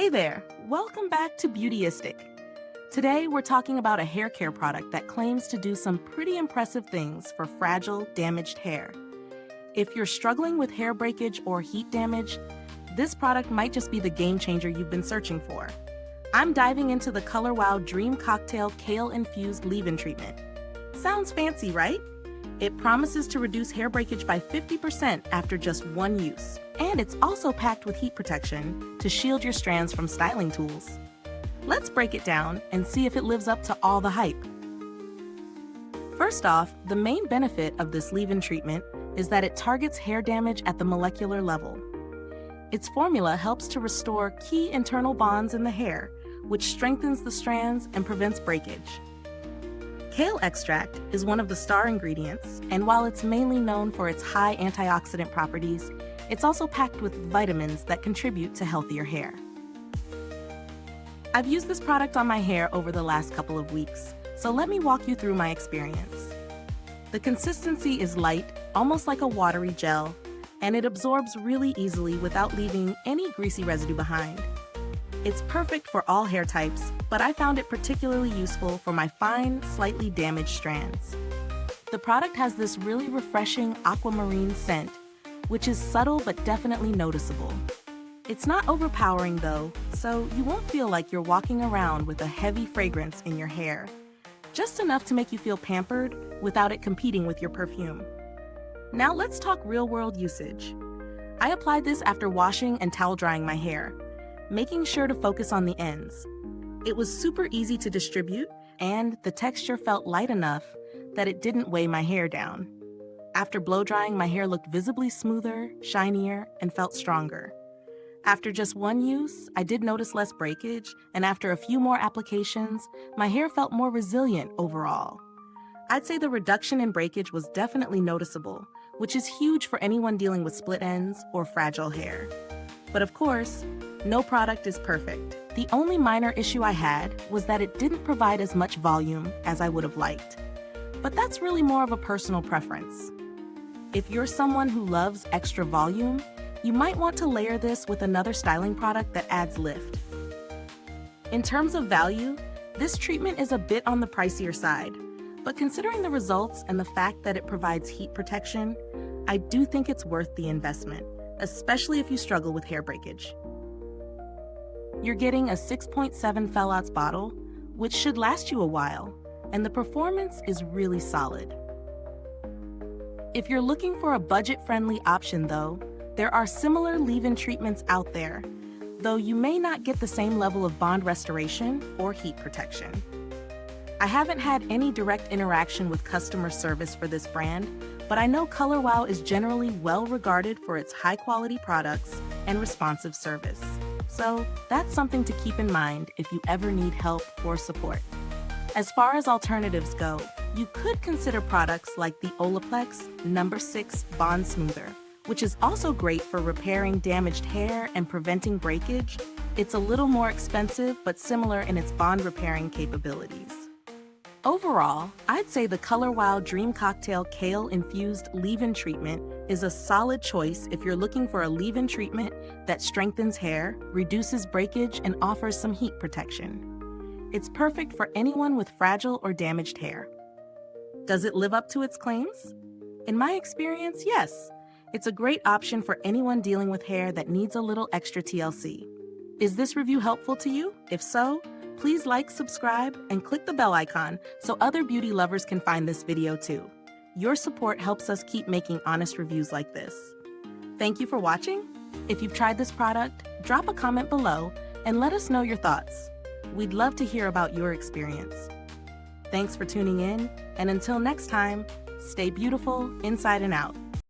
Hey there, welcome back to Beautyistic. Today we're talking about a hair care product that claims to do some pretty impressive things for fragile, damaged hair. If you're struggling with hair breakage or heat damage, this product might just be the game changer you've been searching for. I'm diving into the Color Wow Dream Cocktail Kale Infused Leave-In Treatment. Sounds fancy, right? It promises to reduce hair breakage by 50% after just one use. And it's also packed with heat protection to shield your strands from styling tools. Let's break it down and see if it lives up to all the hype. First off, the main benefit of this leave-in treatment is that it targets hair damage at the molecular level. Its formula helps to restore key internal bonds in the hair, which strengthens the strands and prevents breakage. Kale extract is one of the star ingredients, and while it's mainly known for its high antioxidant properties, it's also packed with vitamins that contribute to healthier hair. I've used this product on my hair over the last couple of weeks, so let me walk you through my experience. The consistency is light, almost like a watery gel, and it absorbs really easily without leaving any greasy residue behind. It's perfect for all hair types, but I found it particularly useful for my fine, slightly damaged strands. The product has this really refreshing aquamarine scent, which is subtle but definitely noticeable. It's not overpowering though, so you won't feel like you're walking around with a heavy fragrance in your hair. Just enough to make you feel pampered without it competing with your perfume. Now let's talk real-world usage. I applied this after washing and towel drying my hair, making sure to focus on the ends. It was super easy to distribute, and the texture felt light enough that it didn't weigh my hair down. After blow drying, my hair looked visibly smoother, shinier, and felt stronger. After just one use, I did notice less breakage, and after a few more applications, my hair felt more resilient overall. I'd say the reduction in breakage was definitely noticeable, which is huge for anyone dealing with split ends or fragile hair. But of course, no product is perfect. The only minor issue I had was that it didn't provide as much volume as I would have liked. But that's really more of a personal preference. If you're someone who loves extra volume, you might want to layer this with another styling product that adds lift. In terms of value, this treatment is a bit on the pricier side, but considering the results and the fact that it provides heat protection, I do think it's worth the investment, especially if you struggle with hair breakage. You're getting a 6.7 fell-outs bottle, which should last you a while, and the performance is really solid. If you're looking for a budget-friendly option though, there are similar leave-in treatments out there, though you may not get the same level of bond restoration or heat protection. I haven't had any direct interaction with customer service for this brand, but I know Color Wow is generally well regarded for its high-quality products and responsive service. So that's something to keep in mind if you ever need help or support. As far as alternatives go, you could consider products like the Olaplex No. 6 Bond Smoother, which is also great for repairing damaged hair and preventing breakage. It's a little more expensive, but similar in its bond repairing capabilities. Overall, I'd say the Color Wow Dream Cocktail Kale Infused Leave-In Treatment is a solid choice if you're looking for a leave-in treatment that strengthens hair, reduces breakage, and offers some heat protection. It's perfect for anyone with fragile or damaged hair. Does it live up to its claims? In my experience, yes. It's a great option for anyone dealing with hair that needs a little extra TLC. Is this review helpful to you? If so, please like, subscribe, and click the bell icon so other beauty lovers can find this video too. Your support helps us keep making honest reviews like this. Thank you for watching. If you've tried this product, drop a comment below and let us know your thoughts. We'd love to hear about your experience. Thanks for tuning in, and until next time, stay beautiful inside and out.